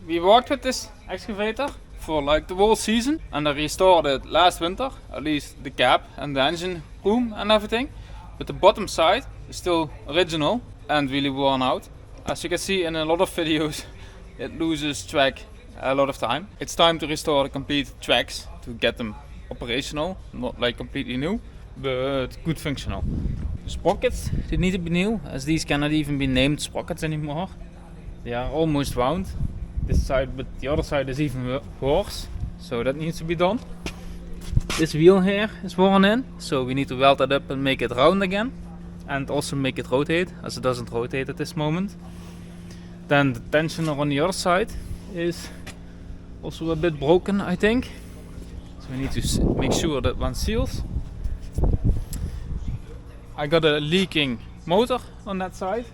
we worked with this excavator for like the whole season, and I restored it last winter, at least the cab and the engine room and everything. But the bottom side is still original and really worn out. As you can see in a lot of videos, it loses track a lot of time. It's time to restore the complete tracks to get them operational, not like completely new, but good functional. The sprockets, they need to be new, as these cannot even be named sprockets anymore. They are almost round, this side, but the other side is even worse, so that needs to be done. This wheel here is worn in, so we need to weld that up and make it round again, and also make it rotate, as it doesn't rotate at this moment. Then the tensioner on the other side is also a bit broken, I think, so we need to make sure that one seals. I got a leaking motor on that side,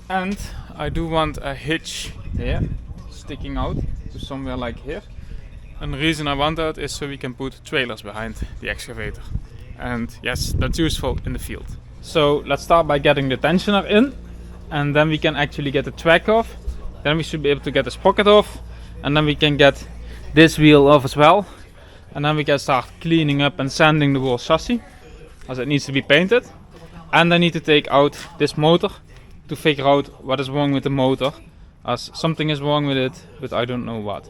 and I do want a hitch here sticking out to somewhere like here. And the reason I want that is so we can put trailers behind the excavator, and yes, that's useful in the field. So let's start by getting the tensioner in, and then we can actually get the track off. Then we should be able to get the sprocket off, and then we can get this wheel off as well, and then we can start cleaning up and sanding the whole chassis, as it needs to be painted. And I need to take out this motor to figure out what is wrong with the motor, as something is wrong with it, but I don't know what.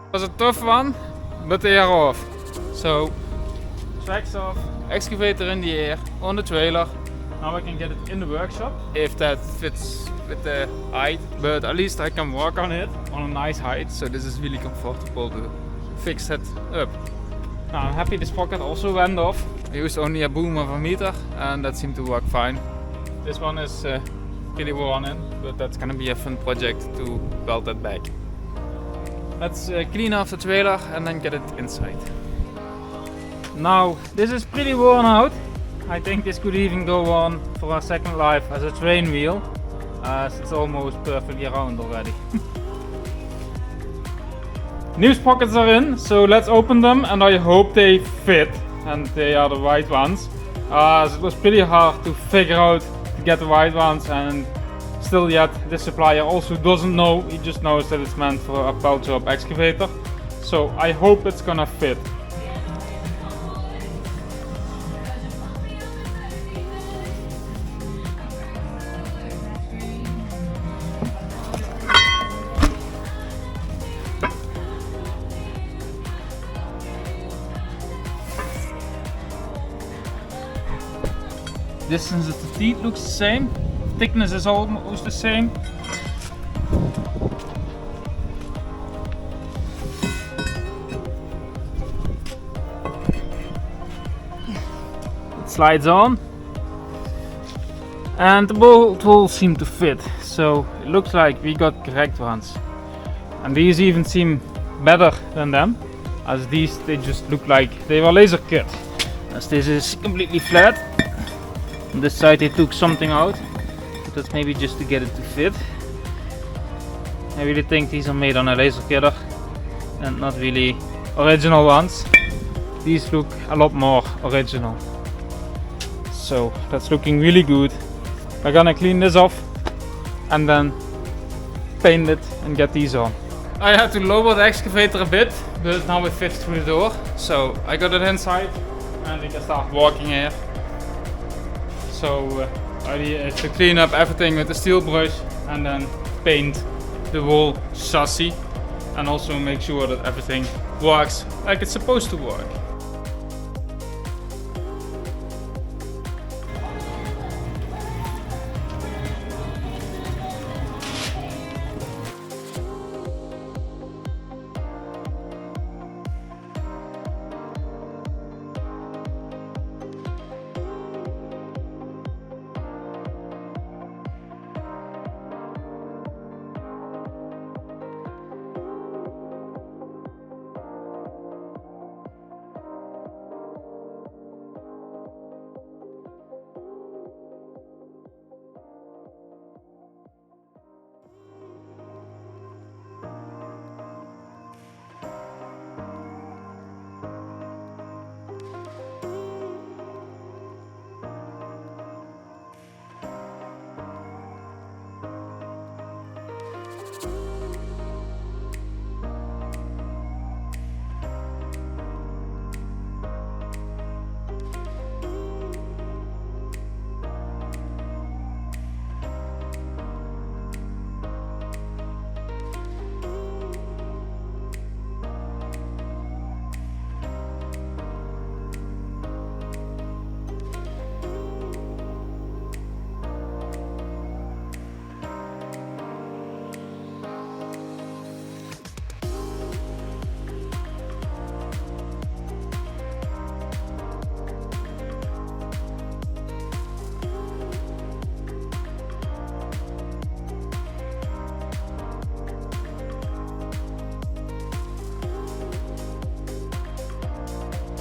It was a tough one, but they are off. So, tracks off, excavator in the air, on the trailer. Now I can get it in the workshop, if that fits with the height, but at least I can walk on it on a nice height, so this is really comfortable to fix it up. Now I'm happy the sprocket also went off. I used only a boom of a meter and that seemed to work fine. This one is pretty worn in, but that's gonna be a fun project to weld that back. Let's clean off the trailer and then get it inside. Now this is pretty worn out. I think this could even go on for a second life as a train wheel, as it's almost perfectly round already. New sprockets are in, so let's open them, and I hope they fit and they are the right ones. As it was pretty hard to figure out to get the right ones, and still yet this supplier also doesn't know, he just knows that it's meant for a Pel Job excavator. So I hope it's gonna fit. Distance of the teeth looks the same, thickness is almost the same. It slides on, and the bolt holes seem to fit, so it looks like we got correct ones. And these even seem better than them, as these they just look like they were laser cut, as this is completely flat. On this side they took something out, but that's maybe just to get it to fit. I really think these are made on a laser cutter and not really original ones. These look a lot more original. So that's looking really good. We're gonna clean this off and then paint it and get these on. I had to lower the excavator a bit, but now it fits through the door. So I got it inside and we can start walking here. So the idea is to clean up everything with the steel brush and then paint the whole chassis, and also make sure that everything works like it's supposed to work.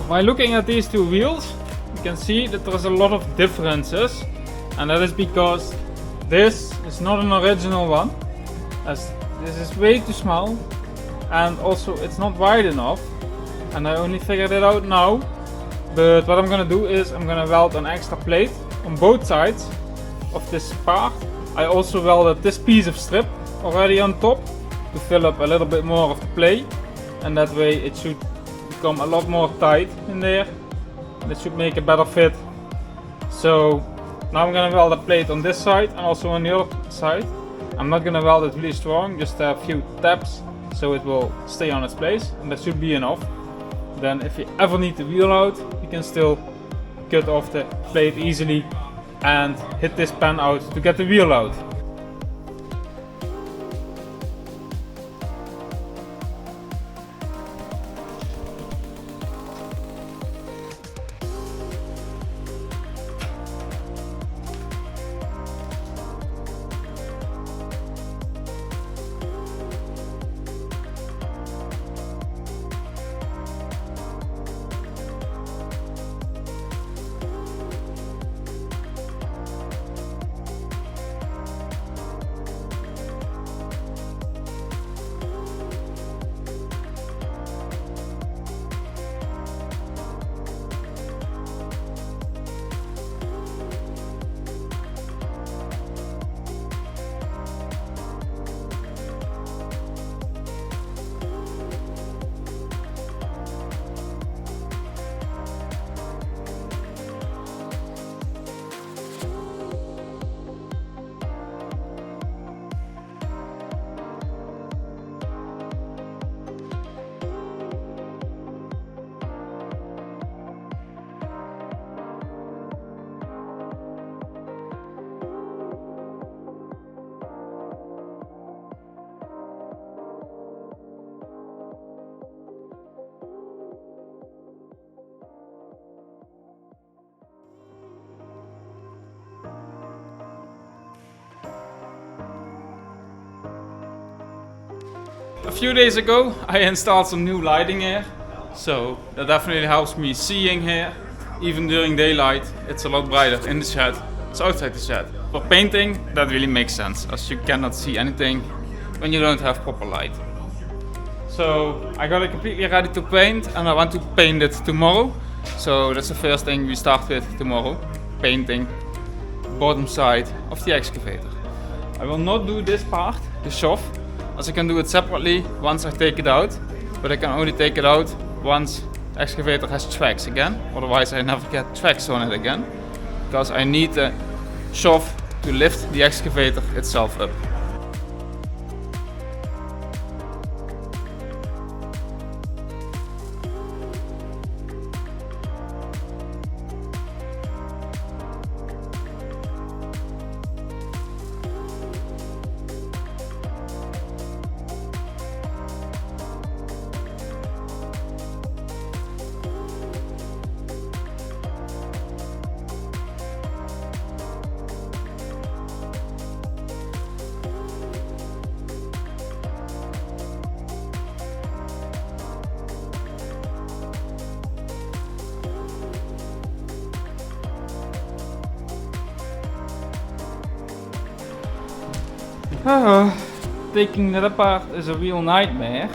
By looking at these two wheels, you can see that there's a lot of differences, and that is because this is not an original one, as this is way too small, and also it's not wide enough, and I only figured it out now. But what I'm gonna do is I'm gonna weld an extra plate on both sides of this part. I also welded this piece of strip already on top to fill up a little bit more of the plate, and that way it should become a lot more tight in there. It should make a better fit. So now I'm gonna weld a plate on this side and also on the other side. I'm not gonna weld it really strong, just a few taps so it will stay on its place, and that should be enough. Then if you ever need the wheel out, you can still cut off the plate easily and hit this pen out to get the wheel out. A few days ago I installed some new lighting here, so that definitely helps me seeing here. Even during daylight it's a lot brighter in the shed, it's outside the shed. For painting that really makes sense, as you cannot see anything when you don't have proper light. So I got it completely ready to paint, and I want to paint it tomorrow. So that's the first thing we start with tomorrow, painting bottom side of the excavator. I will not do this part, the shaft, as I can do it separately once I take it out, but I can only take it out once the excavator has tracks again, otherwise I never get tracks on it again, because I need the shaft to lift the excavator itself up. Taking it apart is a real nightmare,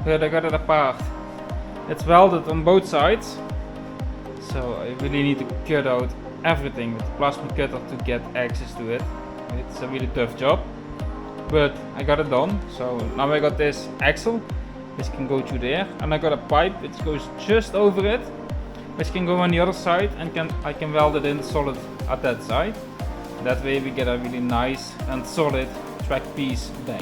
but I got it apart. It's welded on both sides, so I really need to cut out everything with the plasma cutter to get access to it. It's a really tough job, but I got it done. So now I got this axle, which can go through there, and I got a pipe which goes just over it, which can go on the other side, and I can weld it in solid at that side. That way we get a really nice and solid track piece back.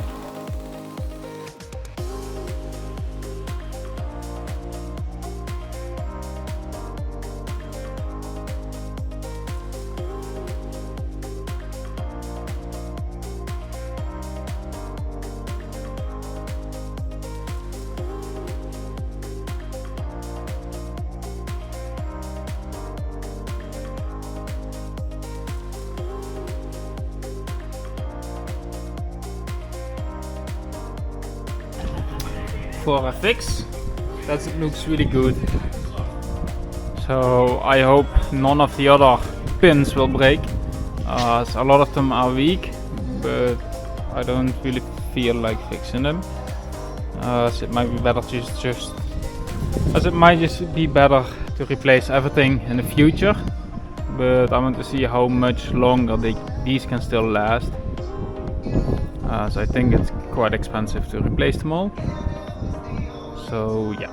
For a fix, that looks really good. So I hope none of the other pins will break, as a lot of them are weak, but I don't really feel like fixing them. So it might be better just be better to replace everything in the future. But I want to see how much longer these can still last. So I think it's quite expensive to replace them all. So yeah,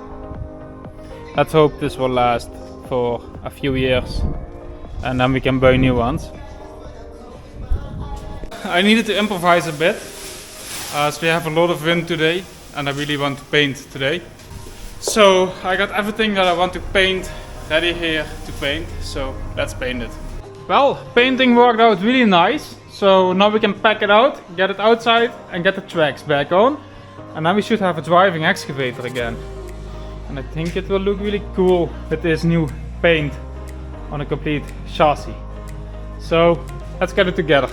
let's hope this will last for a few years and then we can buy new ones. I needed to improvise a bit as we have a lot of wind today and I really want to paint today. So I got everything that I want to paint ready here to paint, so let's paint it. Well, painting worked out really nice, so now we can pack it out, get it outside and get the tracks back on, and then we should have a driving excavator again. And I think it will look really cool with this new paint on a complete chassis. So let's get it together.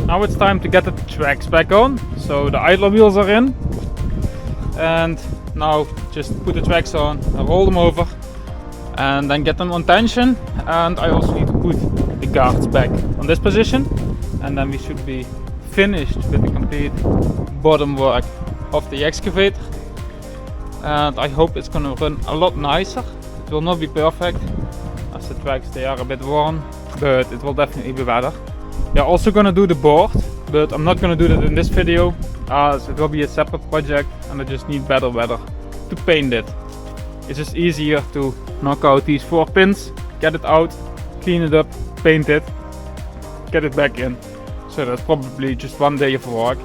Now it's time to get the tracks back on. So the idler wheels are in. And now just put the tracks on, roll them over and then get them on tension. And I also need to put the guards back on this position. And then we should be finished with the complete bottom work of the excavator. And I hope it's gonna run a lot nicer. It will not be perfect as the tracks, they are a bit worn, but it will definitely be better. We are also gonna do the board, but I'm not gonna do that in this video as it will be a separate project and I just need better weather to paint it. It's just easier to knock out these 4 pins, get it out, clean it up, paint it, get it back in. So that's probably just 1 day of work.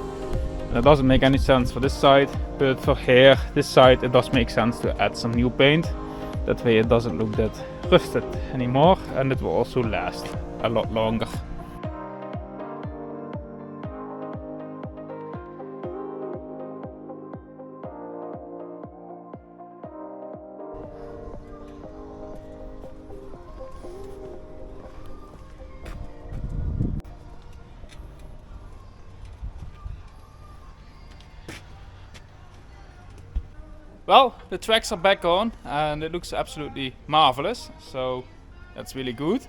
And it doesn't make any sense for this side, but for here, this side, it does make sense to add some new paint. That way it doesn't look that rusted anymore and it will also last a lot longer. Well, the tracks are back on and it looks absolutely marvelous, so that's really good.